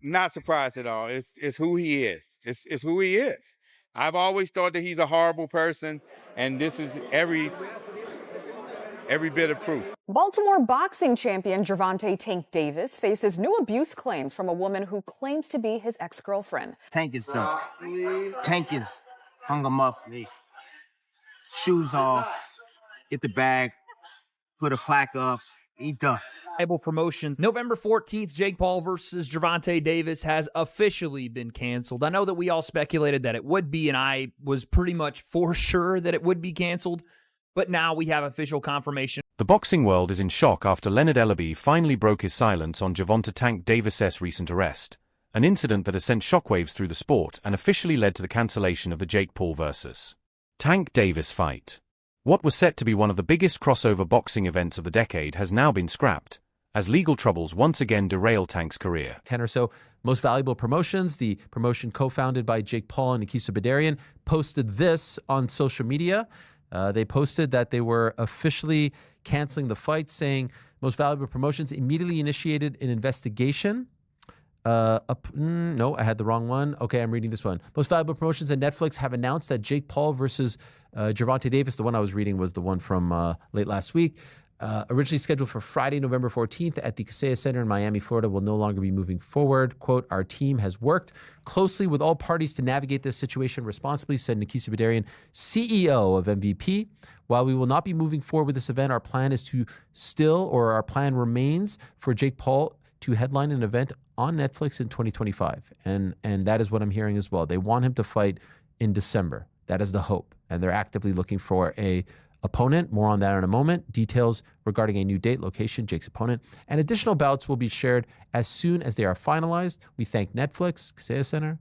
Not surprised at all. It's who he is. It's who he is. I've always thought that he's a horrible person, and this is every bit of proof. Baltimore boxing champion Gervonta Tank Davis faces new abuse claims from a woman who claims to be his ex-girlfriend. Tank is done. Tank is hung him up. Shoes off, get the bag, put a plaque up. He done. Mayweather Promotions. November 14th, Jake Paul versus Gervonta Davis has officially been canceled. I know that we all speculated that it would be, and I was pretty much for sure that it would be canceled, but now we have official confirmation. The boxing world is in shock after Leonard Ellerbe finally broke his silence on Gervonta Tank Davis's recent arrest, an incident that has sent shockwaves through the sport and officially led to the cancellation of the Jake Paul versus Tank Davis fight. What was set to be one of the biggest crossover boxing events of the decade has now been scrapped, as legal troubles once again derail Tank's career. 10 or so Most Valuable Promotions, the promotion co-founded by Jake Paul and Nikisa Badarian, posted this on social media. They posted that they were officially canceling the fight, saying Most Valuable Promotions immediately initiated an investigation. No, I had the wrong one. Okay, I'm reading this one. Most Valuable Promotions and Netflix have announced that Jake Paul versus Gervonta Davis, the one I was reading was the one from late last week, originally scheduled for Friday, November 14th at the Kaseya Center in Miami, Florida, will no longer be moving forward. Quote, our team has worked closely with all parties to navigate this situation responsibly, said Nikisa Badarian, CEO of MVP. While we will not be moving forward with this event, our plan remains for Jake Paul to headline an event on Netflix in 2025. And that is what I'm hearing as well. They want him to fight in December. That is the hope. And they're actively looking for a opponent. More on that in a moment. Details regarding a new date, location, Jake's opponent, and additional bouts will be shared as soon as they are finalized. We thank Netflix, Kaseya Center,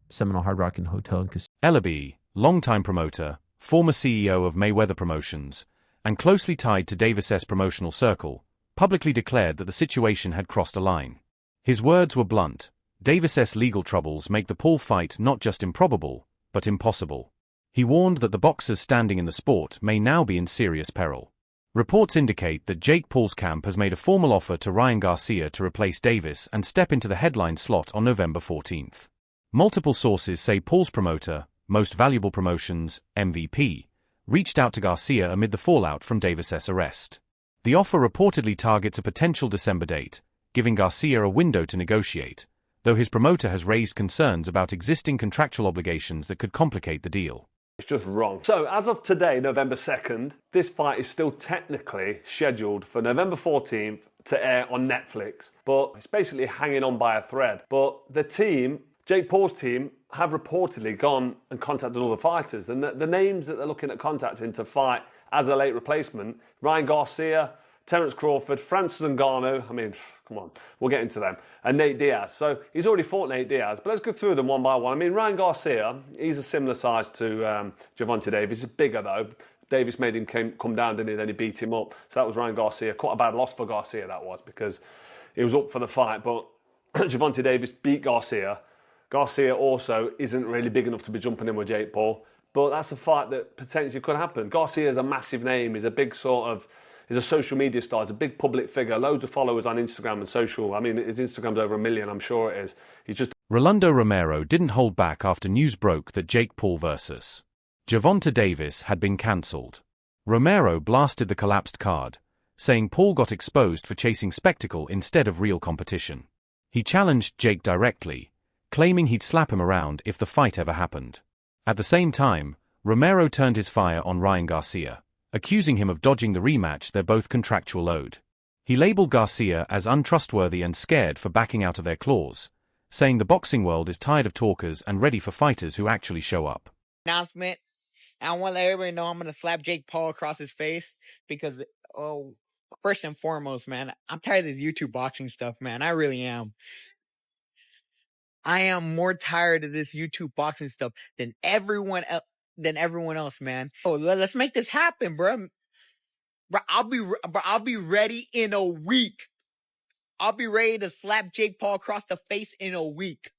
Seminole Hard Rock and Hotel and Casino. Ellerbe, longtime promoter, former CEO of Mayweather Promotions, and closely tied to Davis's promotional circle, publicly declared that the situation had crossed a line. His words were blunt. Davis's legal troubles make the Paul fight not just improbable, but impossible. He warned that the boxer's standing in the sport may now be in serious peril. Reports indicate that Jake Paul's camp has made a formal offer to Ryan Garcia to replace Davis and step into the headline slot on November 14th. Multiple sources say Paul's promoter, Most Valuable Promotions, MVP, reached out to Garcia amid the fallout from Davis's arrest. The offer reportedly targets a potential December date, giving Garcia a window to negotiate, though his promoter has raised concerns about existing contractual obligations that could complicate the deal. It's just wrong. So as of today, November 2nd, this fight is still technically scheduled for November 14th to air on Netflix, but it's basically hanging on by a thread. But the team, Jake Paul's team, have reportedly gone and contacted all the fighters, and the names that they're looking at contacting to fight as a late replacement: Ryan Garcia, Terence Crawford, Francis Ngannou, I mean, come on, we'll get into them, and Nate Diaz. So he's already fought Nate Diaz, but let's go through them one by one. I mean, Ryan Garcia, he's a similar size to Gervonta Davis. He's bigger though. Davis made him come down, didn't he? Then he beat him up. So that was Ryan Garcia. Quite a bad loss for Garcia, that was, because he was up for the fight, but Gervonta Davis beat Garcia. Garcia also isn't really big enough to be jumping in with Jake Paul, but that's a fight that potentially could happen. Garcia is a massive name. He's a big he's a social media star. He's a big public figure. Loads of followers on Instagram and social. I mean, his Instagram's over 1 million, I'm sure it is. He's just... Rolando Romero didn't hold back after news broke that Jake Paul versus Gervonta Davis had been cancelled. Romero blasted the collapsed card, saying Paul got exposed for chasing spectacle instead of real competition. He challenged Jake directly, claiming he'd slap him around if the fight ever happened. At the same time, Romero turned his fire on Ryan Garcia, accusing him of dodging the rematch they're both contractual owed. He labeled Garcia as untrustworthy and scared for backing out of their clause, saying the boxing world is tired of talkers and ready for fighters who actually show up. Announcement. I want to let everybody know I'm going to slap Jake Paul across his face because, first and foremost, man, I'm tired of this YouTube boxing stuff, man. I really am. I am more tired of this YouTube boxing stuff than everyone else, man. Oh, let's make this happen, bro. Bro, I'll be ready in a week. I'll be ready to slap Jake Paul across the face in a week.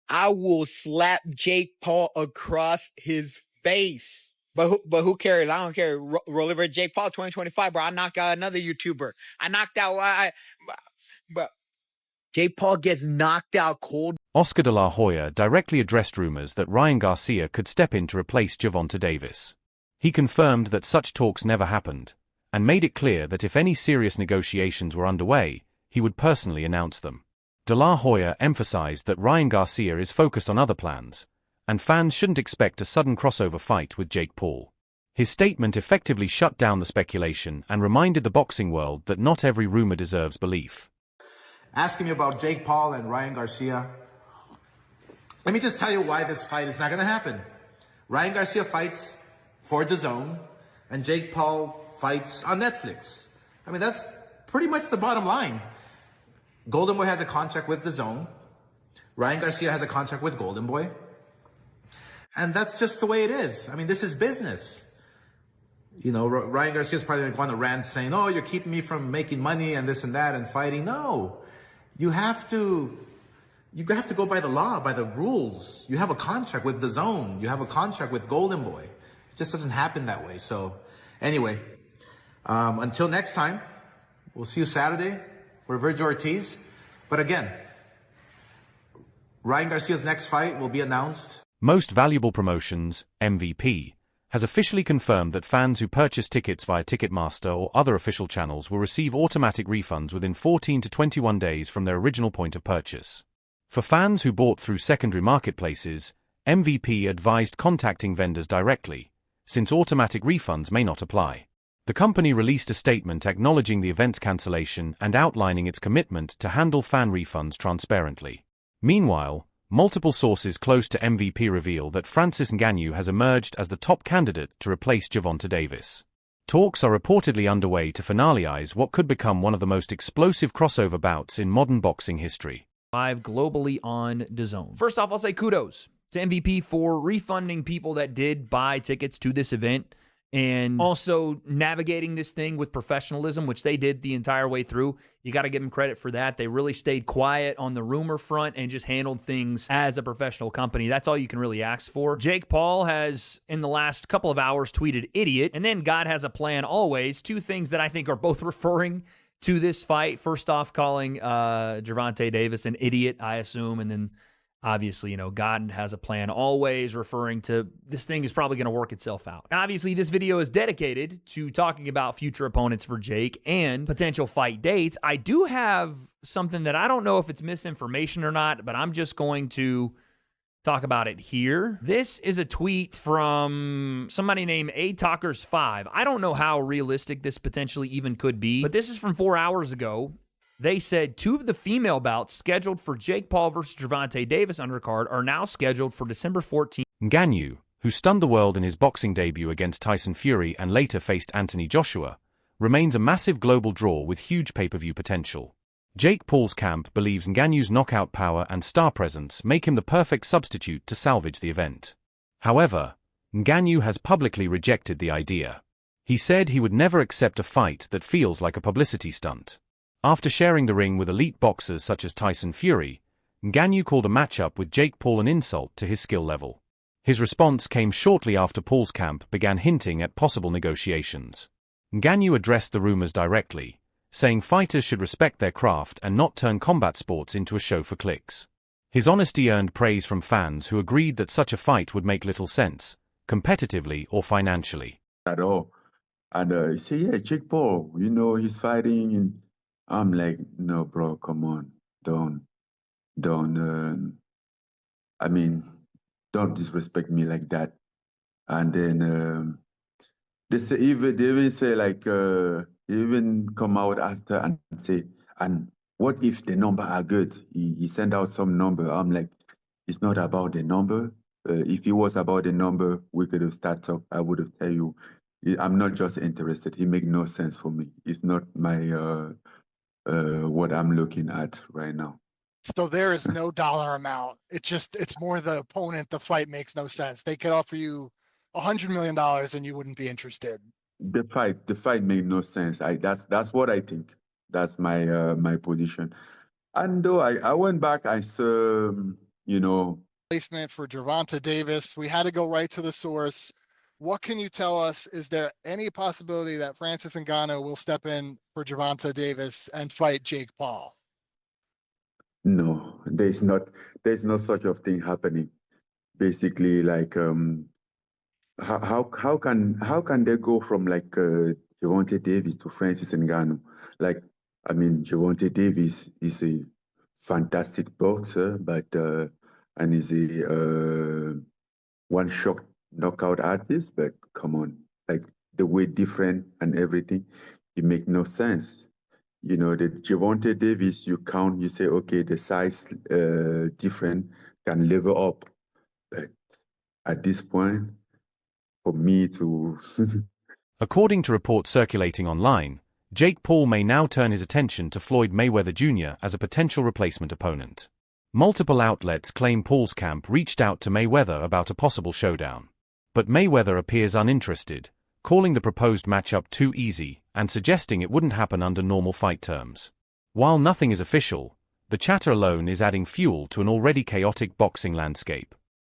I will slap Jake Paul across his face. But who cares? I don't care. Roll over Jake Paul 2025, bro. I knocked out another YouTuber. I knocked out but Jake Paul gets knocked out cold. Oscar de la Hoya directly addressed rumors that Ryan Garcia could step in to replace Gervonta Davis. He confirmed that such talks never happened, and made it clear that if any serious negotiations were underway, he would personally announce them. De la Hoya emphasized that Ryan Garcia is focused on other plans, and fans shouldn't expect a sudden crossover fight with Jake Paul. His statement effectively shut down the speculation and reminded the boxing world that not every rumor deserves belief. Asking me about Jake Paul and Ryan Garcia. Let me just tell you why this fight is not going to happen. Ryan Garcia fights for DAZN, and Jake Paul fights on Netflix. I mean, that's pretty much the bottom line. Golden Boy has a contract with DAZN. Ryan Garcia has a contract with Golden Boy. And that's just the way it is. I mean, this is business. You know, Ryan Garcia's probably going to rant saying, oh, you're keeping me from making money and this and that and fighting. No, you have to go by the law, by the rules. You have a contract with DAZN. You have a contract with Golden Boy. It just doesn't happen that way. So anyway, until next time, we'll see you Saturday for Virgil Ortiz. But again, Ryan Garcia's next fight will be announced. Most Valuable Promotions, MVP, has officially confirmed that fans who purchase tickets via Ticketmaster or other official channels will receive automatic refunds within 14 to 21 days from their original point of purchase. For fans who bought through secondary marketplaces, MVP advised contacting vendors directly, since automatic refunds may not apply. The company released a statement acknowledging the event's cancellation and outlining its commitment to handle fan refunds transparently. Meanwhile, multiple sources close to MVP reveal that Francis Ngannou has emerged as the top candidate to replace Gervonta Davis. Talks are reportedly underway to finalize what could become one of the most explosive crossover bouts in modern boxing history. Live globally on DAZN. First off, I'll say kudos to MVP for refunding people that did buy tickets to this event and also navigating this thing with professionalism, which they did the entire way through. You got to give them credit for that. They really stayed quiet on the rumor front and just handled things as a professional company. That's all you can really ask for. Jake Paul has, in the last couple of hours, tweeted idiot, and then God has a plan always. Two things that I think are both referring to this fight. First off, calling Gervonta Davis an idiot, I assume, and then obviously, you know, God has a plan always, referring to this thing is probably going to work itself out. Obviously, this video is dedicated to talking about future opponents for Jake and potential fight dates. I do have something that I don't know if it's misinformation or not, but I'm just going to talk about it here. This is a tweet from somebody named ATalkers5. I don't know how realistic this potentially even could be, but this is from 4 hours ago. They said two of the female bouts scheduled for Jake Paul versus Gervonta Davis undercard are now scheduled for December 14th. Ngannou, who stunned the world in his boxing debut against Tyson Fury and later faced Anthony Joshua, remains a massive global draw with huge pay-per-view potential. Jake Paul's camp believes Ngannou's knockout power and star presence make him the perfect substitute to salvage the event. However, Ngannou has publicly rejected the idea. He said he would never accept a fight that feels like a publicity stunt. After sharing the ring with elite boxers such as Tyson Fury, Ngannou called a matchup with Jake Paul an insult to his skill level. His response came shortly after Paul's camp began hinting at possible negotiations. Ngannou addressed the rumors directly, saying fighters should respect their craft and not turn combat sports into a show for clicks. His honesty earned praise from fans who agreed that such a fight would make little sense, competitively or financially. At all. And he said, yeah, Jake Paul, you know, he's fighting in... I'm like, no, bro, come on. Don't disrespect me like that. And then they even say like, they even come out after and say, and what if the number are good? He sent out some number. I'm like, it's not about the number. If it was about the number, we could have started talk. I would have tell you, I'm not just interested. It make no sense for me. It's not my what I'm looking at right now. So there is no dollar amount. It's more the opponent. The fight makes no sense. They could offer you $100 million and you wouldn't be interested. The fight made no sense. That's what I think. That's my my position. And though I went back, I saw, you know, Placement for Gervonta Davis. We had to go right to the source. What can you tell us? Is there any possibility that Francis Ngannou will step in for Gervonta Davis and fight Jake Paul? No, there's no such of thing happening. Basically, like how can they go from like Gervonta Davis to Francis Ngannou? Like, I mean, Gervonta Davis is a fantastic boxer, but and is a one shot knockout artist. But come on, like the weight different and everything, it make no sense. You know, the Gervonta Davis, you count, you say, okay, the size different can level up. But at this point, for me to According to reports circulating online, Jake Paul may now turn his attention to Floyd Mayweather Jr. as a potential replacement opponent. Multiple outlets claim Paul's camp reached out to Mayweather about a possible showdown. But Mayweather appears uninterested, calling the proposed matchup too easy and suggesting it wouldn't happen under normal fight terms. While nothing is official, the chatter alone is adding fuel to an already chaotic boxing landscape.